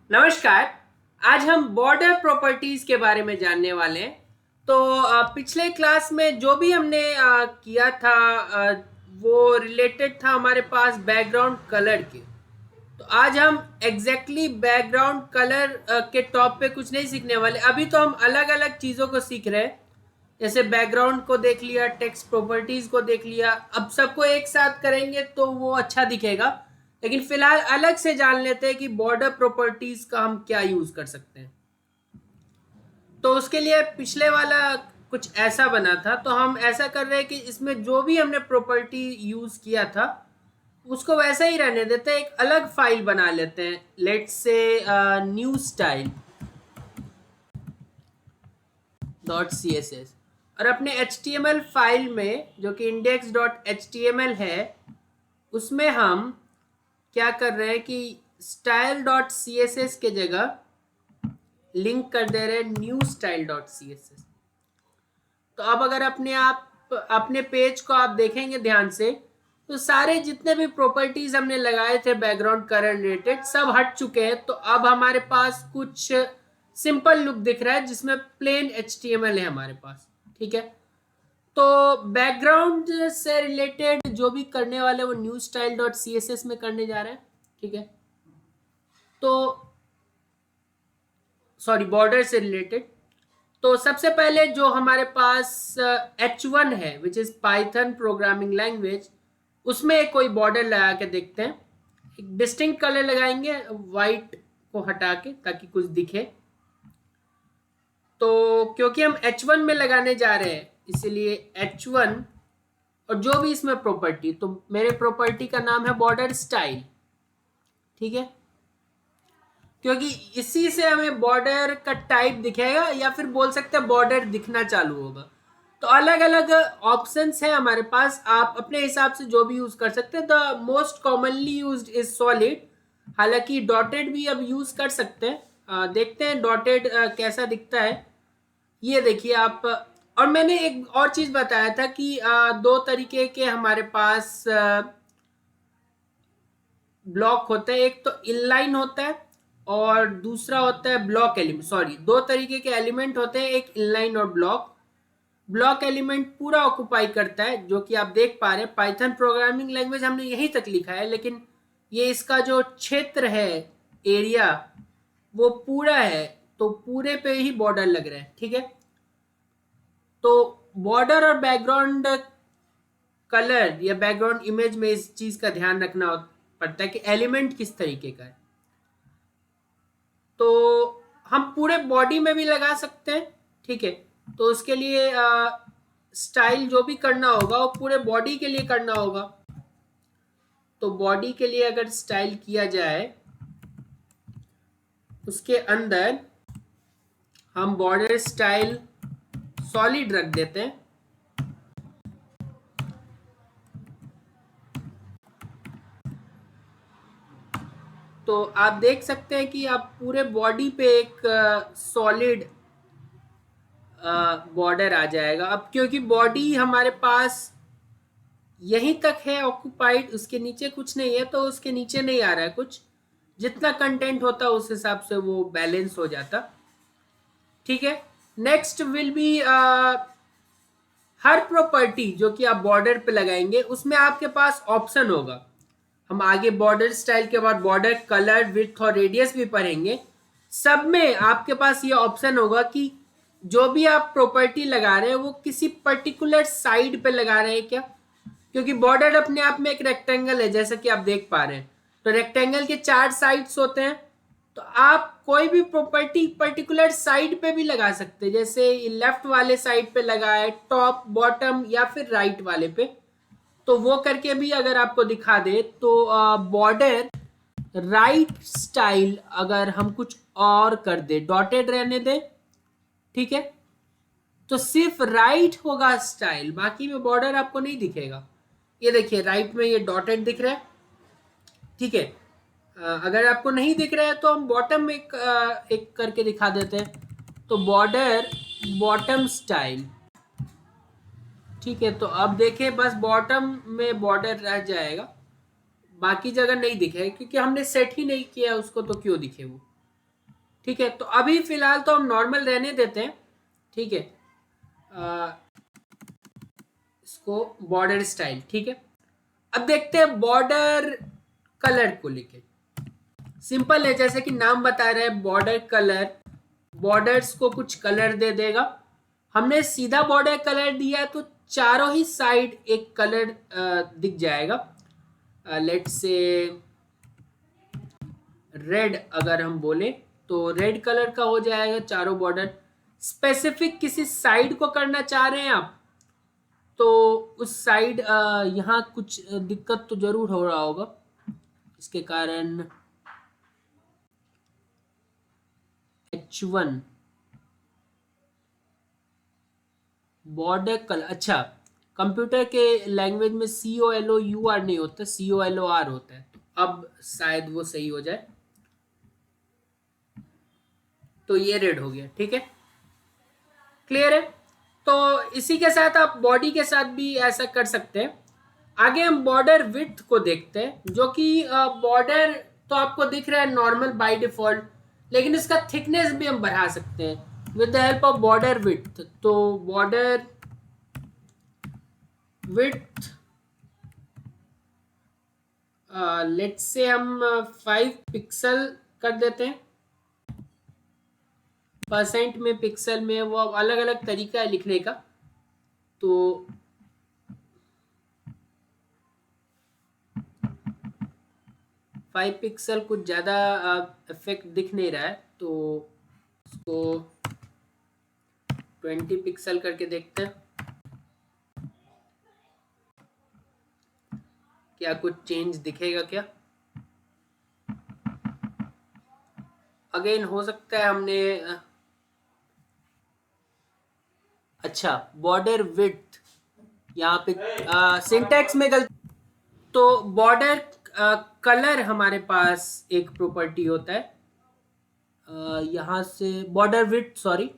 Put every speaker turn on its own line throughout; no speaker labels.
नमस्कार। आज हम बॉर्डर प्रॉपर्टीज के बारे में जानने वाले हैं। तो पिछले क्लास में जो भी हमने किया था वो रिलेटेड था हमारे पास बैकग्राउंड कलर के। तो आज हम एग्जैक्टली बैकग्राउंड कलर के टॉप पे कुछ नहीं सीखने वाले। अभी तो हम अलग अलग चीज़ों को सीख रहे हैं, जैसे बैकग्राउंड को देख लिया, टेक्स्ट प्रॉपर्टीज को देख लिया। अब सबको एक साथ करेंगे तो वो अच्छा दिखेगा, लेकिन फिलहाल अलग से जान लेते हैं कि बॉर्डर प्रॉपर्टीज का हम क्या यूज कर सकते हैं। तो उसके लिए पिछले वाला कुछ ऐसा बना था, तो हम ऐसा कर रहे हैं कि इसमें जो भी हमने प्रॉपर्टी यूज किया था उसको वैसा ही रहने देते हैं, एक अलग फाइल बना लेते हैं। Let's say new style dot C S S, और अपने H T M L file में जो कि index dot H T M L है उसमें हम क्या कर रहे हैं कि style dot C S S के जगह लिंक कर दे रहे हैं new style dot C S S. तो अब अगर अपने पेज को आप देखेंगे ध्यान से, तो सारे जितने भी प्रॉपर्टीज हमने लगाए थे बैकग्राउंड कलर रिलेटेड सब हट चुके हैं। तो अब हमारे पास कुछ सिंपल लुक दिख रहा है जिसमें plain H T M L है हमारे पास। ठीक है, तो बैकग्राउंड से रिलेटेड जो भी करने वाले वो new style dot C S S में करने जा रहे हैं। ठीक है, तो सॉरी, बॉर्डर से रिलेटेड। तो सबसे पहले जो हमारे पास H1 है which is Python programming language, उसमें एक कोई बॉर्डर लगा के देखते हैं। एक डिस्टिंक्ट कलर लगाएंगे वाइट को हटा के ताकि कुछ दिखे। तो क्योंकि हम H1 में लगाने जा रहे हैं इसलिए H1 और जो भी इसमें प्रॉपर्टी, तो मेरे प्रॉपर्टी का नाम है बॉर्डर स्टाइल। ठीक है, क्योंकि इसी से हमें बॉर्डर का टाइप दिखेगा या फिर बोल सकते हैं बॉर्डर दिखना चालू होगा। तो अलग अलग ऑप्शंस है हमारे पास, आप अपने हिसाब से जो भी यूज कर सकते हैं। The most commonly used is solid, हालांकि डॉटेड भी अब यूज कर सकते हैं। देखते हैं डॉटेड कैसा दिखता है। ये देखिए आप। और मैंने एक और चीज बताया था कि दो तरीके के हमारे पास ब्लॉक होता है, एक तो इनलाइन होता है और दूसरा होता है ब्लॉक एलिमेंट। सॉरी, दो तरीके के एलिमेंट होते हैं, एक इनलाइन और ब्लॉक। ब्लॉक एलिमेंट पूरा ऑक्युपाई करता है, जो कि आप देख पा रहे हैं पाइथन प्रोग्रामिंग लैंग्वेज हमने यहीं तक लिखा है, लेकिन ये इसका जो क्षेत्र है, एरिया, वो पूरा है। तो पूरे पे ही बॉर्डर लग रहा है। ठीक है, तो बॉर्डर और बैकग्राउंड कलर या बैकग्राउंड इमेज में इस चीज का ध्यान रखना पड़ता है कि एलिमेंट किस तरीके का है। तो हम पूरे बॉडी में भी लगा सकते हैं। ठीक है, तो उसके लिए स्टाइल जो भी करना होगा वो पूरे बॉडी के लिए करना होगा। तो बॉडी के लिए अगर स्टाइल किया जाए, उसके अंदर हम बॉर्डर स्टाइल सॉलिड रख देते हैं। तो आप देख सकते हैं कि आप पूरे बॉडी पे एक सॉलिड बॉर्डर आ जाएगा। अब क्योंकि बॉडी हमारे पास यहीं तक है ऑक्युपाइड, उसके नीचे कुछ नहीं है, तो उसके नीचे नहीं आ रहा है कुछ। जितना कंटेंट होता उस हिसाब से वो बैलेंस हो जाता। ठीक है, next will be her property जो कि आप बॉर्डर पे लगाएंगे उसमें आपके पास ऑप्शन होगा। हम आगे बॉर्डर स्टाइल के बाद बॉर्डर कलर, विड्थ और रेडियस भी पढ़ेंगे। सब में आपके पास ये ऑप्शन होगा कि जो भी आप प्रॉपर्टी लगा रहे हैं वो किसी पर्टिकुलर साइड पे लगा रहे हैं क्या। क्योंकि बॉर्डर अपने आप में एक रेक्टेंगल है, जैसा कि आप देख पा रहे हैं। तो रेक्टेंगल के 4 साइड्स होते हैं, तो आप कोई भी प्रॉपर्टी पर्टिकुलर साइड पे भी लगा सकते हैं, जैसे लेफ्ट वाले साइड पे लगाए, टॉप, बॉटम या फिर राइट वाले पे। तो वो करके भी अगर आपको दिखा दे तो बॉर्डर राइट स्टाइल अगर हम कुछ और कर दे, डॉटेड रहने दे। ठीक है, तो सिर्फ राइट होगा स्टाइल, बाकी में बॉर्डर आपको नहीं दिखेगा। ये देखिए राइट में ये डॉटेड दिख रहा है। ठीक है, अगर आपको नहीं दिख रहा है तो हम बॉटम में एक करके दिखा देते हैं। तो बॉर्डर बॉटम स्टाइल। ठीक है, तो अब देखें बस बॉटम में बॉर्डर रह जाएगा, बाकी जगह नहीं दिखेगा क्योंकि हमने सेट ही नहीं किया उसको, तो क्यों दिखे वो। ठीक है, तो अभी फिलहाल तो हम नॉर्मल रहने देते हैं। ठीक है, अ, इसको बॉर्डर स्टाइल। ठीक है, अब देखते हैं बॉर्डर कलर को लेके। सिंपल है, जैसे कि नाम बता रहे हैं बॉर्डर कलर, बॉर्डर्स को कुछ कलर दे देगा। हमने सीधा बॉर्डर कलर दिया है तो चारों ही साइड एक कलर दिख जाएगा। लेट्स से रेड अगर हम बोले तो रेड कलर का हो जाएगा चारों बॉर्डर। स्पेसिफिक किसी साइड को करना चाह रहे हैं आप तो उस साइड यहाँ कुछ दिक्कत तो जरूर हो रहा होगा, इसके कारण H1 बॉर्डर कलर। अच्छा, कंप्यूटर के लैंग्वेज में COLOUR नहीं होता, COLOR होता है, तो अब शायद वो सही हो जाए। तो ये रेड हो गया। ठीक है, क्लियर है। तो इसी के साथ आप बॉडी के साथ भी ऐसा कर सकते हैं। आगे हम बॉर्डर विड्थ को देखते हैं, जो कि बॉर्डर तो आपको दिख रहा है नॉर्मल बाय डिफॉल्ट, लेकिन इसका थिकनेस भी हम बढ़ा सकते हैं with the help of border width. तो बॉर्डर विड्थ लेट्स से हम 5 पिक्सल कर देते हैं। परसेंट में, पिक्सल में, वो अलग अलग तरीका है लिखने का। तो 5 पिक्सल कुछ ज़्यादा इफेक्ट दिख नहीं रहा है, तो उसको 20 पिक्सल करके देखते हैं क्या कुछ चेंज दिखेगा क्या। अगेन हो सकता है हमने अच्छा बॉर्डर विड्थ यहाँ पे सिंटैक्स में गलती। तो बॉर्डर कलर हमारे पास एक प्रॉपर्टी होता है, यहाँ से बॉर्डर विड्थ, सॉरी।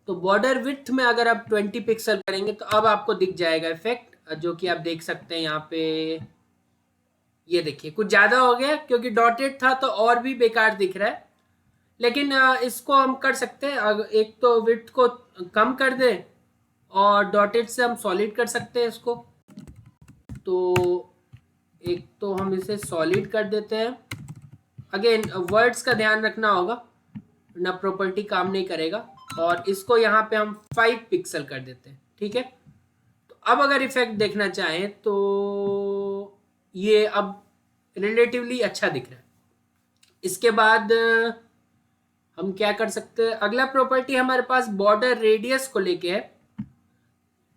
तो बॉर्डर विड्थ में अगर आप 20 पिक्सल करेंगे तो अब आपको दिख जाएगा इफेक्ट, जो कि आप देख सकते हैं यहाँ पे। ये देखिए कुछ ज्यादा हो गया, क्योंकि डॉटेड था तो और भी बेकार दिख रहा है। लेकिन इसको हम कर सकते हैं, एक तो विड्थ को कम कर दें और डॉटेड से हम सॉलिड कर सकते हैं इसको। तो एक तो हम इसे सॉलिड कर देते हैं। अगेन वर्ड्स का ध्यान रखना होगा, ना प्रॉपर्टी काम नहीं करेगा। और इसको यहाँ पे हम 5 पिक्सल कर देते हैं। ठीक है, तो अब अगर इफेक्ट देखना चाहें तो ये अब रिलेटिवली अच्छा दिख रहा है। इसके बाद हम क्या कर सकते हैं, अगला प्रॉपर्टी हमारे पास बॉर्डर रेडियस को लेके है।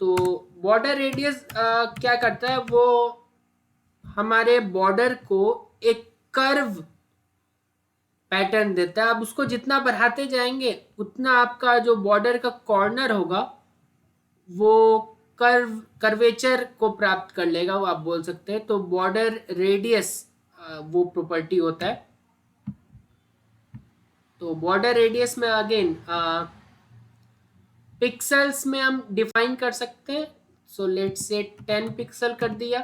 तो बॉर्डर रेडियस क्या करता है, वो हमारे बॉर्डर को एक कर्व पैटर्न देता है। अब उसको जितना बढ़ाते जाएंगे उतना आपका जो बॉर्डर का कॉर्नर होगा वो कर्वेचर को प्राप्त कर लेगा, वो आप बोल सकते हैं। तो बॉर्डर रेडियस वो प्रॉपर्टी होता है। तो बॉर्डर रेडियस में अगेन पिक्सल्स में हम डिफाइन कर सकते हैं। सो लेट्स से 10 पिक्सल कर दिया,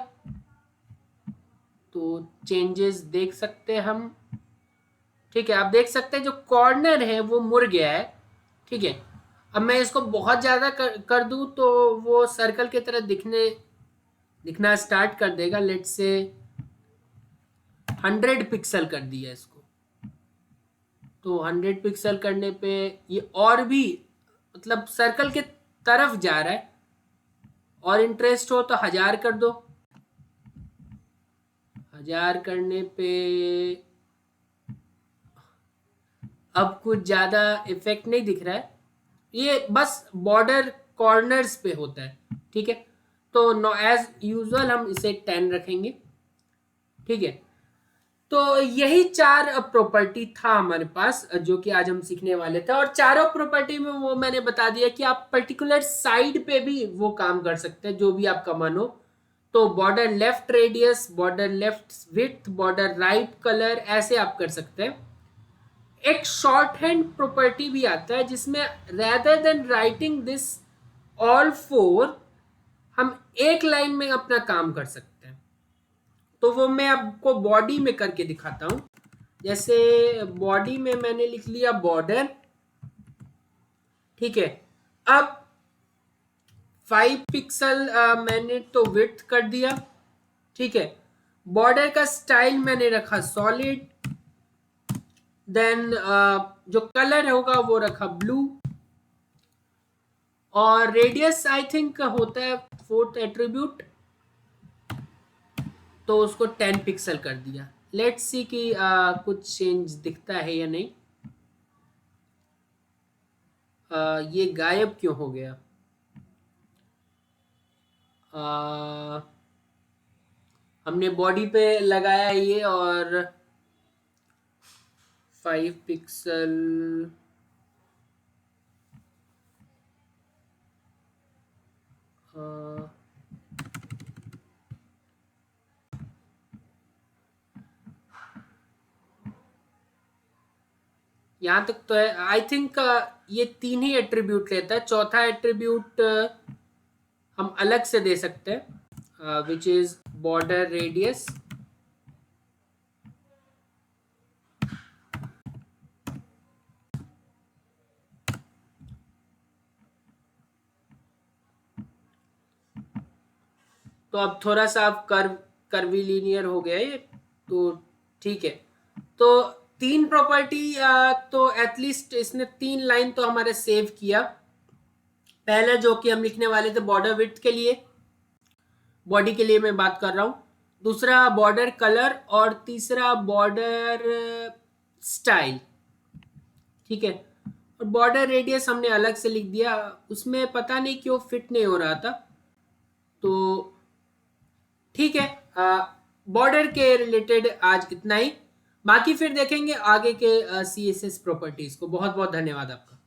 तो चेंजेस देख सकते हैं हम। ठीक है, आप देख सकते हैं जो कॉर्नर है वो मुड़ गया है। ठीक है, अब मैं इसको बहुत ज़्यादा कर दूं तो वो सर्कल की तरह दिखना स्टार्ट कर देगा। लेट्स से 100 पिक्सल कर दिया इसको। तो 100 पिक्सल करने पे ये और भी मतलब सर्कल के तरफ जा रहा है। और इंटरेस्ट हो तो 1000 कर दो। 1000 करने पे अब कुछ ज़्यादा इफेक्ट नहीं दिख रहा है, ये बस बॉर्डर कॉर्नर्स पे होता है। ठीक है, तो नो एज यूजुअल हम इसे 10 रखेंगे। ठीक है, तो यही 4 प्रॉपर्टी था हमारे पास जो कि आज हम सीखने वाले थे। और चारों प्रॉपर्टी में वो मैंने बता दिया कि आप पर्टिकुलर साइड पे भी वो काम कर सकते हैं जो भी आपका मन हो। तो border left radius, border left width, border right colour, ऐसे आप कर सकते हैं। एक शॉर्ट हैंड प्रॉपर्टी भी आता है जिसमें rather than writing this all 4 हम एक लाइन में अपना काम कर सकते हैं। तो वो मैं आपको बॉडी में करके दिखाता हूं। जैसे बॉडी में मैंने लिख लिया बॉर्डर, ठीक है। अब 5 पिक्सल मैंने तो विड्थ कर दिया, ठीक है। बॉर्डर का स्टाइल मैंने रखा सॉलिड, देन जो कलर होगा वो रखा ब्लू, और रेडियस आई थिंक होता है 4th एट्रीब्यूट, तो उसको 10 पिक्सल कर दिया। लेट्स सी कि कुछ चेंज दिखता है या नहीं। ये गायब क्यों हो गया? आ, हमने बॉडी पे लगाया ये, और 5 पिक्सल यहाँ तक तो है। आई थिंक ये 3 ही एट्रीब्यूट लेता है, चौथा एट्रीब्यूट हम अलग से दे सकते हैं, विच इज बॉर्डर रेडियस। तो अब थोड़ा सा अब कर्वीलिनियर हो गया ये, तो ठीक है। तो 3 प्रॉपर्टी, तो एटलीस्ट इसने 3 लाइन तो हमारे सेव किया। पहले जो कि हम लिखने वाले थे बॉर्डर विड्थ के लिए, बॉडी के लिए मैं बात कर रहा हूं। दूसरा बॉर्डर कलर, और तीसरा बॉर्डर स्टाइल, ठीक है। और बॉर्डर रेडियस हमने अलग से लिख दिया, उसमें पता नहीं क्यों फिट नहीं हो रहा था, तो ठीक है। बॉर्डर के रिलेटेड आज इतना ही, बाकी फिर देखेंगे आगे के CSS प्रॉपर्टीज को। बहुत बहुत धन्यवाद आपका।